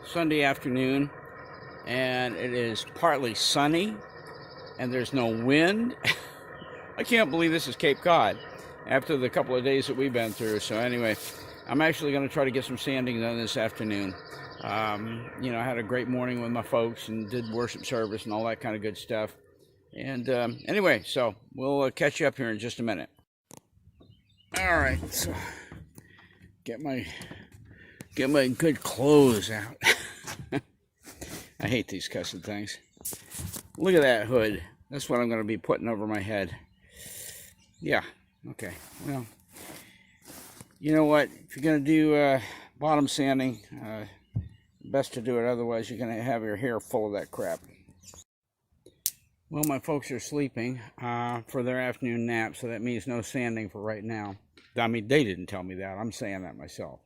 Sunday afternoon, and it is partly sunny, and there's no wind. I can't believe this is Cape Cod after the couple of days that we've been through. So anyway, I'm actually going to try to get some sanding done this afternoon. I had a great morning with my folks and did worship service and all that kind of good stuff. And anyway, so we'll catch you up here in just a minute. All right, so get my good clothes out. I hate these cussing things. Look at that hood. That's what I'm going to be putting over my head. Yeah, okay. Well, you know what? If you're going to do bottom sanding, best to do it. Otherwise, you're going to have your hair full of that crap. Well, my folks are sleeping for their afternoon nap, so that means no sanding for right now. I mean, they didn't tell me that. I'm saying that myself.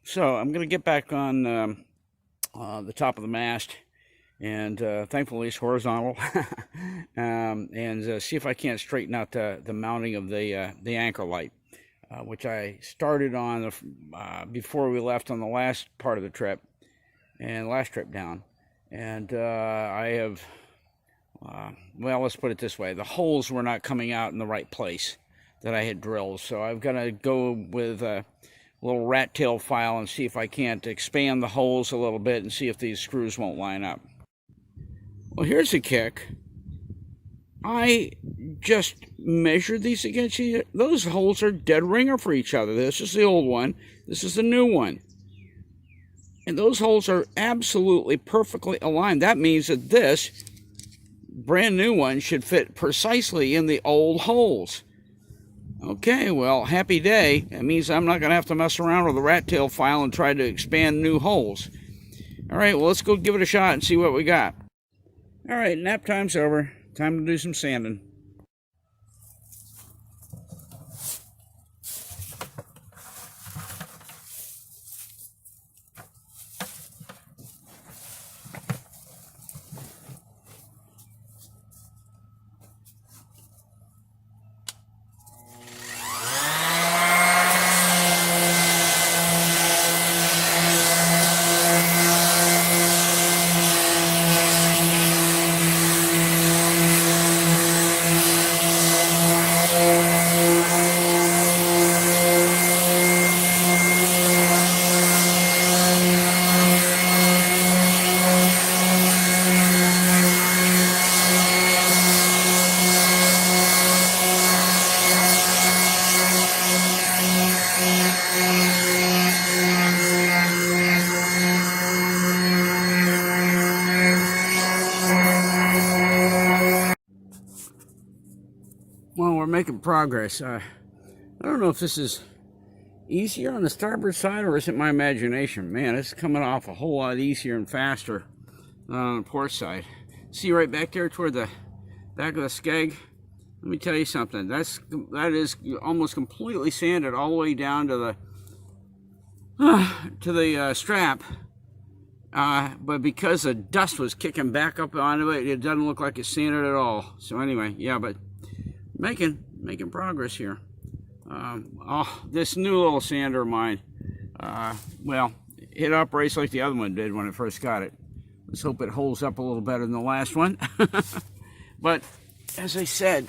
So I'm going to get back on the top of the mast, and thankfully it's horizontal, and see if I can't straighten out the mounting of the anchor light, which I started on before we left on the last part of the trip, and last trip down. And I have, well, let's put it this way. The holes were not coming out in the right place that I had drilled. So I've got to go with a little rat tail file and see if I can't expand the holes a little bit and see if these screws won't line up. Well, here's a kick. I just measured these against each other. Those holes are dead ringer for each other. This is the old one. This is the new one. And those holes are absolutely perfectly aligned. That means that this brand new one should fit precisely in the old holes. Okay, well, happy day. That means I'm not going to have to mess around with a rat tail file and try to expand new holes. All right, well, let's go give it a shot and see what we got. All right, nap time's over. Time to do some sanding. Well, we're making progress. I don't know if this is easier on the starboard side or is it my imagination. Man, it's coming off a whole lot easier and faster than on the port side. See right back there toward the back of the skeg? Let me tell you something. That is almost completely sanded all the way down to the strap. But because the dust was kicking back up onto it, it doesn't look like it's sanded at all. So anyway, yeah, but making progress here. Oh, this new little sander of mine, well, it operates like the other one did when I first got it. Let's hope it holds up a little better than the last one. But as I said,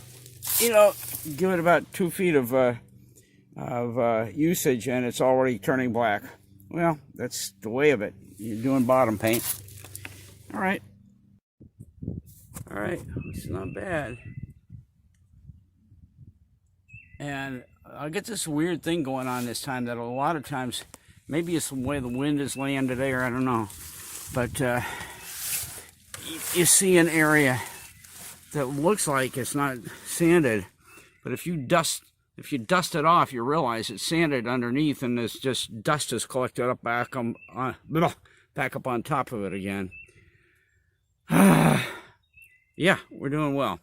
give it about 2 feet of usage and it's already turning black. Well, that's the way of it. You're doing bottom paint. All right, it's not bad. And I get this weird thing going on this time that a lot of times, maybe it's the way the wind is laying today, or I don't know, but you see an area that looks like it's not sanded, but if you dust it off, you realize it's sanded underneath, and it's just dust is collected up back up on top of it again. Yeah, we're doing well.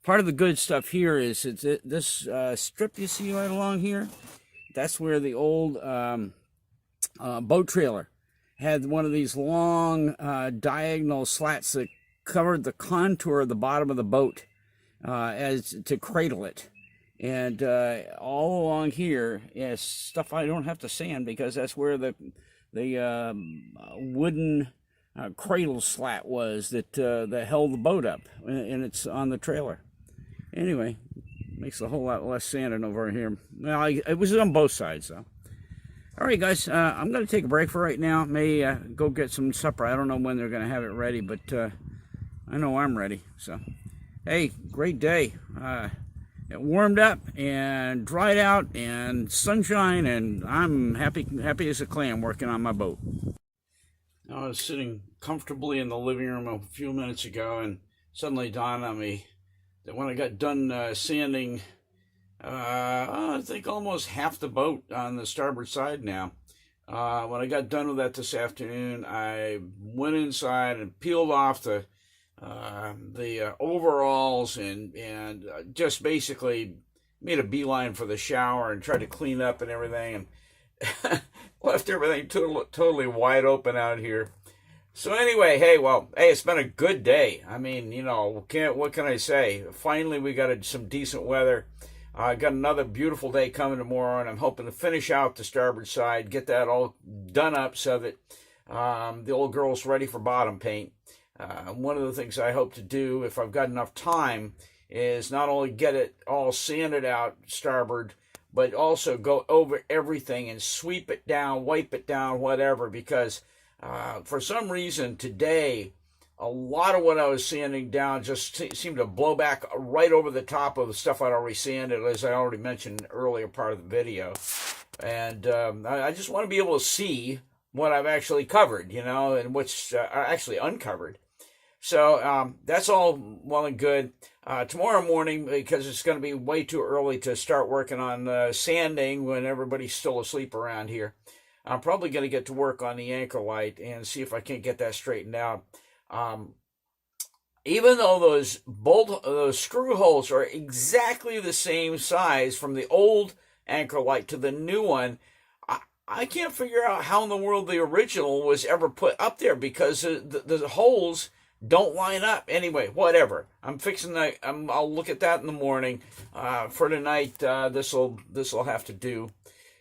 Part of the good stuff here is this strip you see right along here. That's where the old boat trailer had one of these long diagonal slats that covered the contour of the bottom of the boat as to cradle it. And all along here is stuff I don't have to sand because that's where the wooden cradle slat was that held the boat up, and it's on the trailer. Anyway, makes a whole lot less sanding over here. Well, it was on both sides, though. All right, guys, I'm going to take a break for right now. May go get some supper. I don't know when they're going to have it ready, but I know I'm ready. So, hey, great day. It warmed up and dried out and sunshine, and I'm happy as a clam working on my boat. I was sitting comfortably in the living room a few minutes ago, and suddenly dawned on me that when I got done sanding, I think almost half the boat on the starboard side now. When I got done with that this afternoon, I went inside and peeled off the overalls and just basically made a beeline for the shower and tried to clean up and everything, and left everything totally wide open out here. So anyway, hey, it's been a good day. I mean, what can I say? Finally, we got some decent weather. I got another beautiful day coming tomorrow, and I'm hoping to finish out the starboard side, get that all done up so that the old girl's ready for bottom paint. One of the things I hope to do, if I've got enough time, is not only get it all sanded out starboard, but also go over everything and sweep it down, wipe it down, whatever, because for some reason today, a lot of what I was sanding down just seemed to blow back right over the top of the stuff I'd already sanded, as I already mentioned in the earlier part of the video. And I just want to be able to see what I've actually covered, and what's actually uncovered. So that's all well and good. Tomorrow morning, because it's going to be way too early to start working on sanding when everybody's still asleep around here, I'm probably going to get to work on the anchor light and see if I can't get that straightened out. Even though those screw holes are exactly the same size from the old anchor light to the new one, I can't figure out how in the world the original was ever put up there, because the holes don't line up. Anyway, whatever. I'm fixing that. I'll look at that in the morning. For tonight, this'll have to do.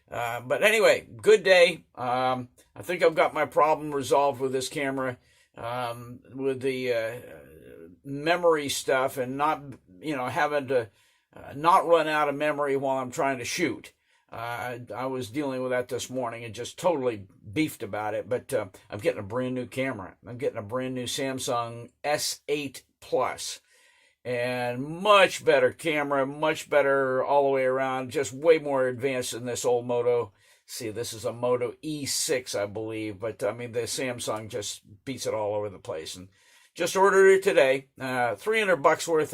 But anyway, good day. I think I've got my problem resolved with this camera, with the memory stuff, and not having to not run out of memory while I'm trying to shoot. I was dealing with that this morning and just totally beefed about it, but I'm getting a brand new camera. I'm getting a brand new Samsung S8 Plus, and much better camera, much better all the way around, just way more advanced than this old Moto. See, this is a Moto E6, I believe, but I mean, the Samsung just beats it all over the place. And just ordered it today, $300 worth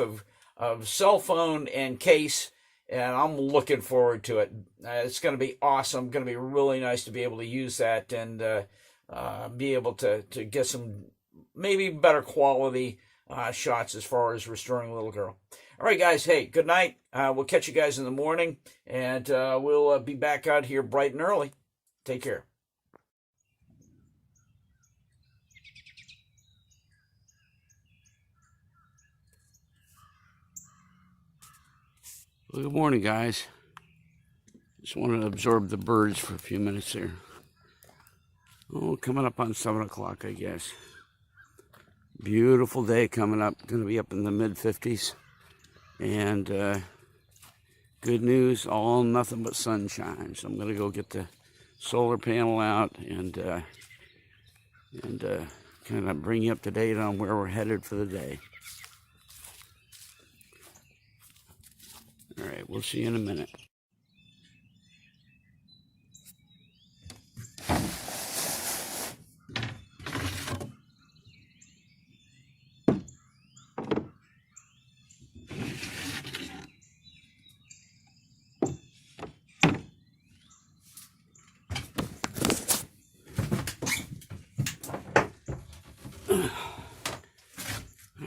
of cell phone and case, and I'm looking forward to it. It's going to be awesome. Going to be really nice to be able to use that and be able to get some maybe better quality shots as far as restoring a little girl. All right, guys. Hey, good night. We'll catch you guys in the morning, and we'll be back out here bright and early. Take care. Well, good morning, guys. Just wanted to absorb the birds for a few minutes there. Oh, coming up on 7 o'clock, I guess. Beautiful day coming up. Going to be up in the mid-50s. And good news, all nothing but sunshine. So I'm going to go get the solar panel out and kind of bring you up to date on where we're headed for the day. All right, we'll see you in a minute.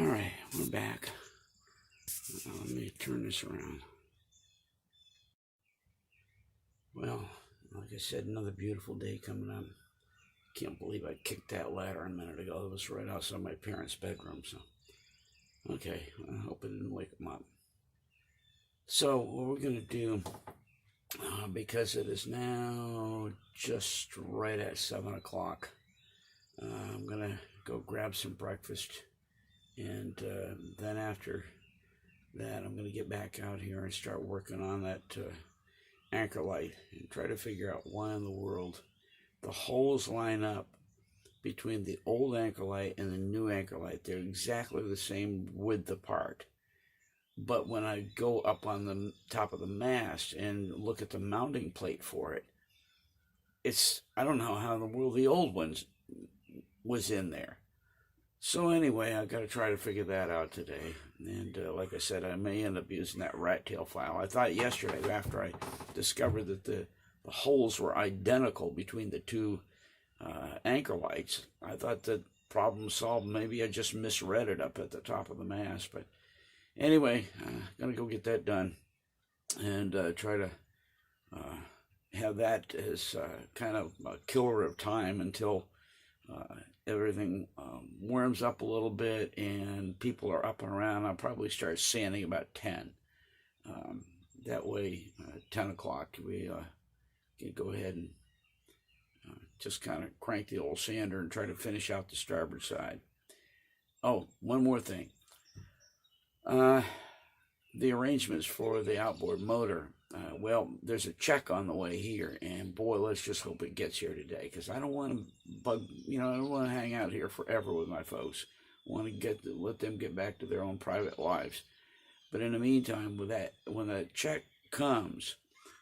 All right, we're back. Let me turn this around. Well, like I said, another beautiful day coming up. Can't believe I kicked that ladder a minute ago. It was right outside my parents' bedroom. So, okay, I hope it didn't wake them up. So, what we're going to do because it is now just right at 7 o'clock. I'm gonna go grab some breakfast, and then after that I'm gonna get back out here and start working on that anchor light and try to figure out why in the world the holes line up between the old anchor light and the new anchor light. They're exactly the same width apart. But when I go up on the top of the mast and look at the mounting plate for it, I don't know how in the world the old ones was in there. So anyway, I've got to try to figure that out today. And like I said, I may end up using that rat tail file. I thought yesterday, after I discovered that the holes were identical between the two anchor lights, I thought that problem solved. Maybe I just misread it up at the top of the mast. But anyway, gonna go get that done and try to have that as kind of a killer of time until everything warms up a little bit and people are up and around. I'll probably start sanding about 10. That way, 10 o'clock, we can go ahead and just kind of crank the old sander and try to finish out the starboard side. Oh, one more thing. The arrangements for the outboard motor. Well, there's a check on the way here, and boy, let's just hope it gets here today, because I don't want to I don't want to hang out here forever with my folks. I want to let them get back to their own private lives. But in the meantime, when that check comes,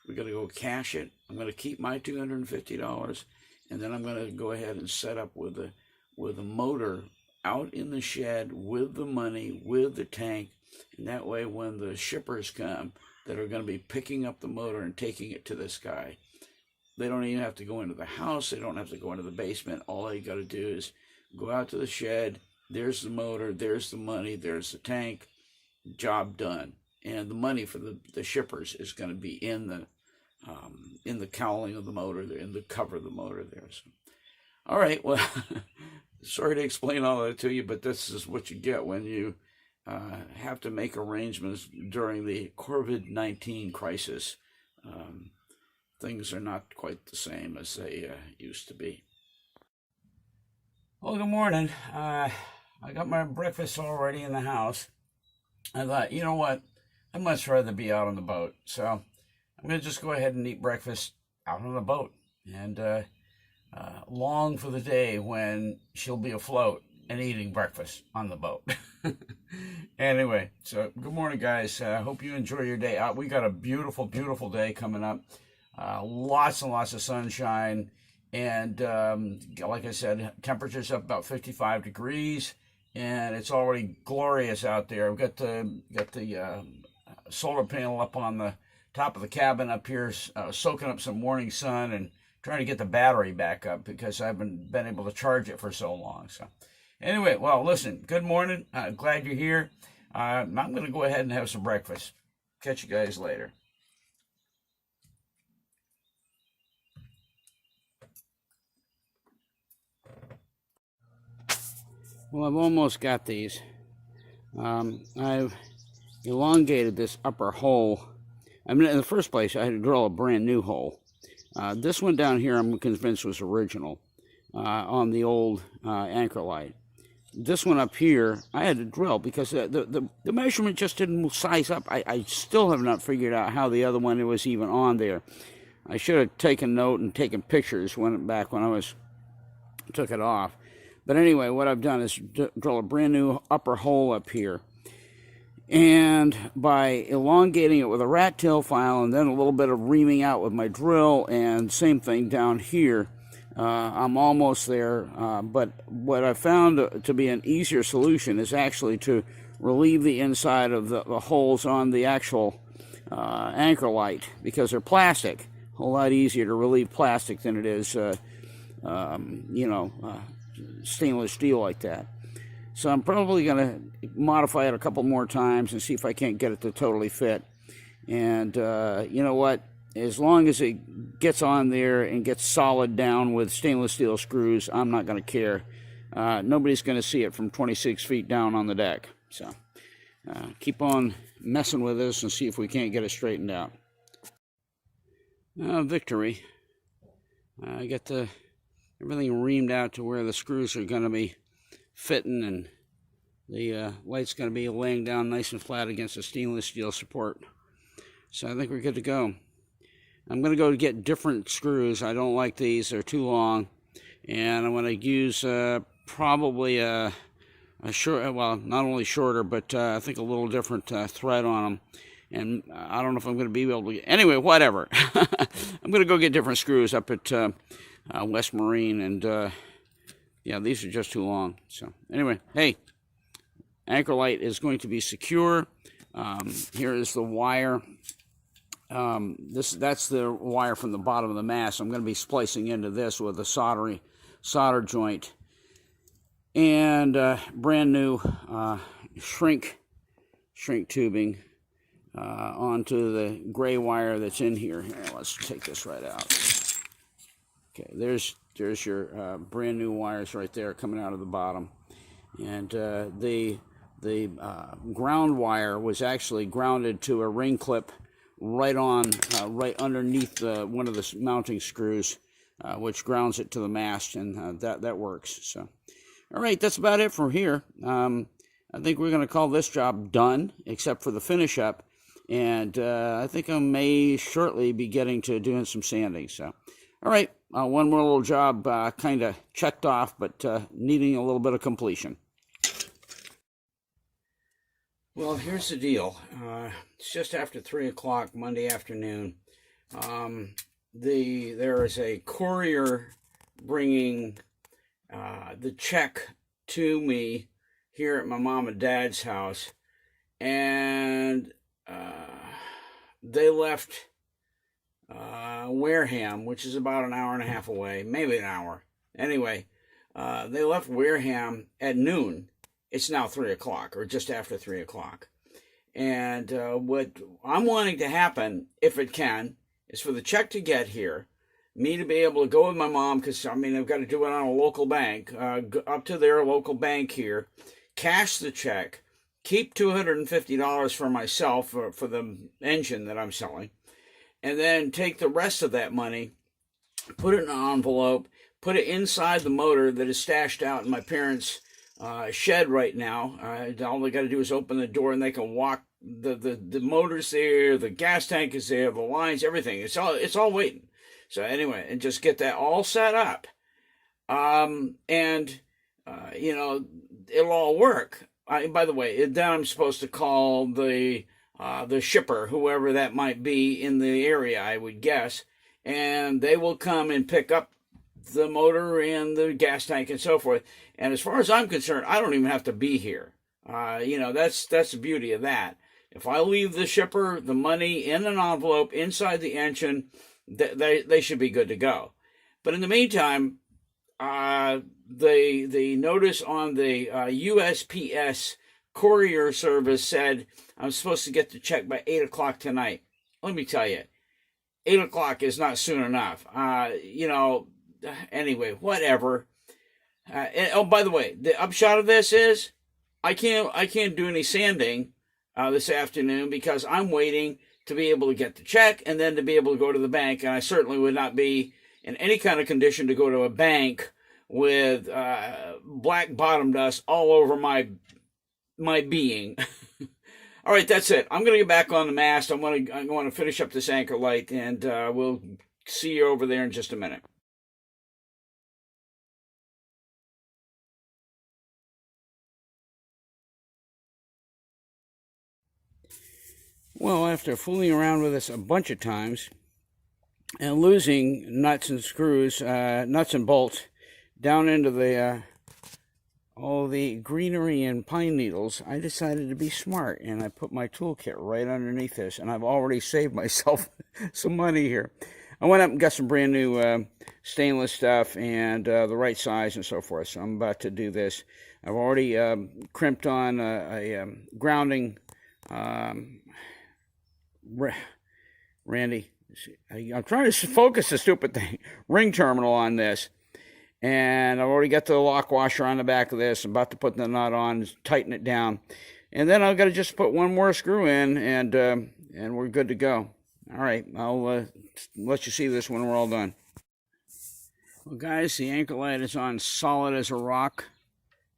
we're going to go cash it. I'm going to keep my $250, and then I'm going to go ahead and set up with a motor out in the shed with the money, with the tank, and that way when the shippers come that are going to be picking up the motor and taking it to this guy, they don't even have to go into the house. They don't have to go into the basement. All they got to do is go out to the shed. There's the motor. There's the money. There's the tank. Job done. And the money for the shippers is going to be in the cowling of the motor, in the cover of the motor there. So, all right. Well, sorry to explain all that to you, but this is what you get when you have to make arrangements during the COVID-19 crisis. Things are not quite the same as they used to be. Well, good morning. I got my breakfast already in the house. I thought, you know what? I'd much rather be out on the boat. So I'm going to just go ahead and eat breakfast out on the boat. And long for the day when she'll be afloat and eating breakfast on the boat. Anyway, so good morning, guys. I hope you enjoy your day out. We got a beautiful, beautiful day coming up. Lots and lots of sunshine. And like I said, temperature's up about 55 degrees. And it's already glorious out there. I've got the solar panel up on the top of the cabin up here, soaking up some morning sun and trying to get the battery back up because I haven't been able to charge it for so long. So anyway, well, listen, good morning. Glad you're here. I'm going to go ahead and have some breakfast. Catch you guys later. Well, I've almost got these. I've elongated this upper hole. I mean, in the first place, I had to drill a brand new hole. This one down here, I'm convinced was original on the old anchor light. This one up here, I had to drill because the measurement just didn't size up. I still have not figured out how the other one was even on there. I should have taken note and taken pictures back when I took it off. But anyway, what I've done is drill a brand new upper hole up here. And by elongating it with a rat tail file and then a little bit of reaming out with my drill, and same thing down here, I'm almost there. But what I found to be an easier solution is actually to relieve the inside of the holes on the actual anchor light, because they're plastic. A whole lot easier to relieve plastic than it is, stainless steel like that. So I'm probably going to modify it a couple more times and see if I can't get it to totally fit. And you know what? As long as it gets on there and gets solid down with stainless steel screws, I'm not going to care. Nobody's going to see it from 26 feet down on the deck. So keep on messing with this and see if we can't get it straightened out. Victory. I got everything reamed out to where the screws are going to be fitting, and the light's going to be laying down nice and flat against the stainless steel support. So I think we're good to go. I'm going to go get different screws. I don't like these. They're too long. And I'm going to use probably a short, well, not only shorter, but I think a little different thread on them. And I don't know if I'm going to be able to get, anyway, whatever. I'm going to go get different screws up at West Marine, and yeah, these are just too long. So anyway, hey, anchor light is going to be secure. Here is the wire. That's the wire from the bottom of the mast. I'm going to be splicing into this with a solder joint, and brand new shrink tubing onto the gray wire that's in here. Here, let's take this right out. Okay, there's your brand new wires right there coming out of the bottom, and the ground wire was actually grounded to a ring clip right underneath one of the mounting screws, which grounds it to the mast, and that works. So, all right, that's about it for here. I think we're going to call this job done, except for the finish up, and I think I may shortly be getting to doing some sanding. So, all right, one more little job kind of checked off, but needing a little bit of completion. Well, here's the deal. It's just after 3 o'clock Monday afternoon. There is a courier bringing the check to me here at my mom and dad's house, and they left Wareham, which is about an hour and a half away, maybe an hour. Anyway, they left Wareham at noon. It's now 3 o'clock, or just after 3 o'clock. And what I'm wanting to happen, if it can, is for the check to get here, me to be able to go with my mom, because, I mean, I've got to do it on a local bank, up to their local bank here, cash the check, keep $250 for myself for the engine that I'm selling, and then take the rest of that money, put it in an envelope, put it inside the motor that is stashed out in my parents' shed right now. All they got to do is open the door, and they can walk. The motor's there, the gas tank is there, the lines, everything. It's all waiting. So anyway, and just get that all set up, and you know, it'll all work. By the way, then I'm supposed to call the shipper, whoever that might be in the area, I would guess, and they will come and pick up the motor and the gas tank and so forth. And as far as I'm concerned, I don't even have to be here. You know, that's the beauty of that. If I leave the shipper the money in an envelope inside the engine, they should be good to go. But in the meantime, the notice on the USPS courier service said I'm supposed to get the check by 8 o'clock tonight. Let me tell you, 8 o'clock is not soon enough. You know, anyway, whatever. And, oh, by the way, the upshot of this is I can't do any sanding this afternoon because I'm waiting to be able to get the check and then to be able to go to the bank. And I certainly would not be in any kind of condition to go to a bank with black bottom dust all over my being. All right, that's it. I'm going to get back on the mast. I'm going to finish up this anchor light, and we'll see you over there in just a minute. Well, after fooling around with this a bunch of times and losing nuts and screws, nuts and bolts down into the all the greenery and pine needles, I decided to be smart, and I put my toolkit right underneath this, and I've already saved myself some money here. I went up and got some brand new stainless stuff and the right size and so forth, so I'm about to do this. I've already crimped on a grounding, Randy, I'm trying to focus the stupid thing, ring terminal on this. And I've already got the lock washer on the back of this. I'm about to put the nut on, tighten it down. And then I've got to just put one more screw in, and we're good to go. All right, I'll let you see this when we're all done. Well, guys, the anchor light is on solid as a rock.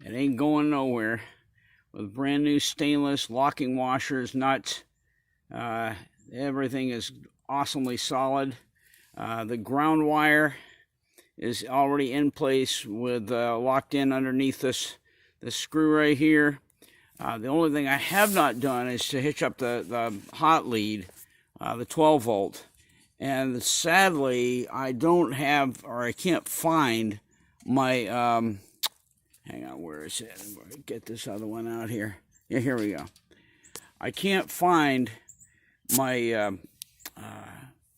It ain't going nowhere. With brand new stainless locking washers, nuts. Everything is awesomely solid. The ground wire is already in place with locked in underneath this screw right here. The only thing I have not done is to hitch up the hot lead, the 12 volt. And sadly, I don't have, or I can't find my, hang on, where is it? I'm going to get this other one out here. Yeah, here we go. I can't find my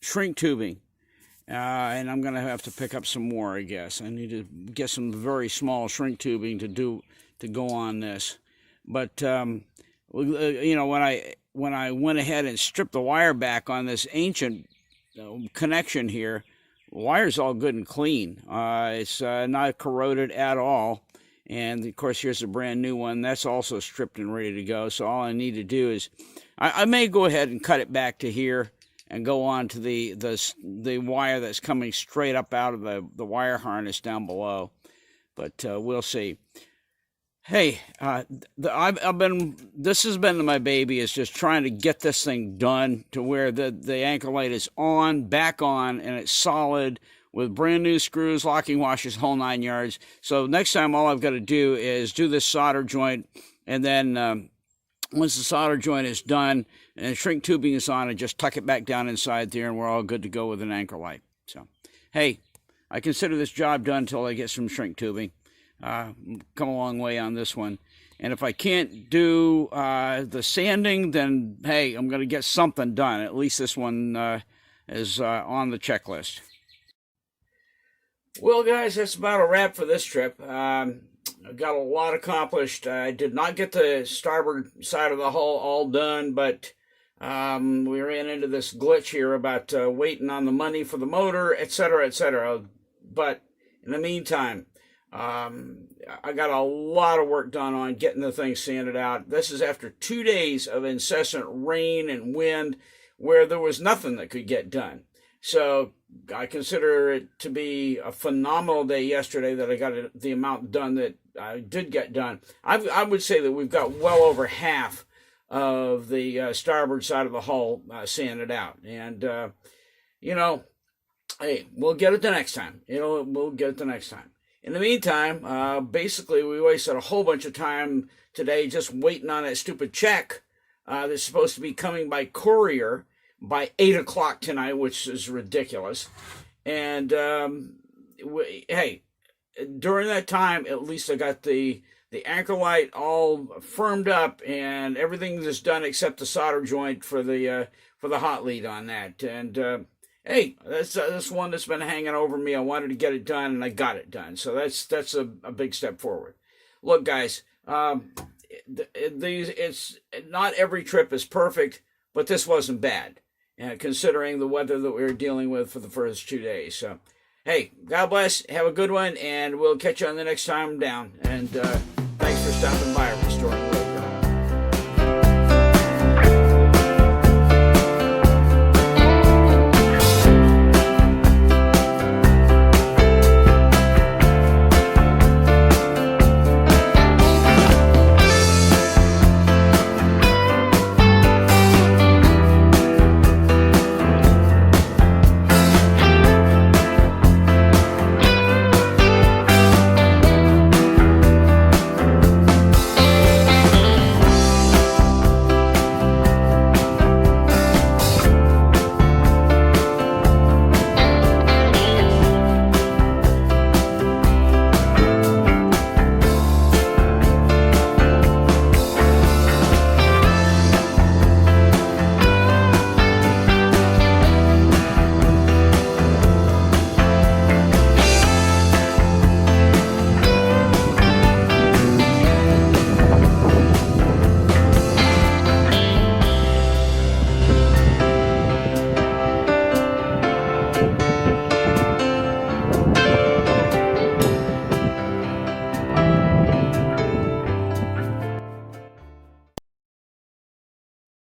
shrink tubing. And I'm going to have to pick up some more, I guess. I need to get some very small shrink tubing to go on this. But, you know, when I went ahead and stripped the wire back on this ancient connection here, the wire's all good and clean. It's not corroded at all. And, of course, here's a brand new one. That's also stripped and ready to go. So all I need to do is, I may go ahead and cut it back to here and go on to the wire that's coming straight up out of the wire harness down below. But we'll see. Hey, this has been my baby, is just trying to get this thing done to where the anchor light is back on, and it's solid with brand new screws, locking washers, whole 9 yards. So next time, all I've got to do is do this solder joint, and then once the solder joint is done and shrink tubing is on, and just tuck it back down inside there, and we're all good to go with an anchor light. So, hey, I consider this job done until I get some shrink tubing. Come a long way on this one. And if I can't do the sanding, then hey, I'm going to get something done. At least this one is on the checklist. Well, guys, that's about a wrap for this trip. I got a lot accomplished. I did not get the starboard side of the hull all done, but we ran into this glitch here about waiting on the money for the motor, etc., etc. But in the meantime, I got a lot of work done on getting the thing sanded out. This is after 2 days of incessant rain and wind where there was nothing that could get done. So I consider it to be a phenomenal day yesterday that I got the amount done that I did get done. I would say that we've got well over half of the starboard side of the hull sanded out. And, you know, hey, we'll get it the next time. We'll get it the next time. In the meantime, basically, we wasted a whole bunch of time today just waiting on that stupid check that's supposed to be coming by courier by 8 o'clock tonight, which is ridiculous. And, hey, during that time, at least I got the anchor light all firmed up, and everything is done except the solder joint for the hot lead on that. And, hey, that's one that's been hanging over me. I wanted to get it done, and I got it done. So that's a big step forward. Look, guys, it's not every trip is perfect, but this wasn't bad, considering the weather that we were dealing with for the first 2 days. So, hey, God bless. Have a good one, and we'll catch you on the next time down. And thanks for stopping by.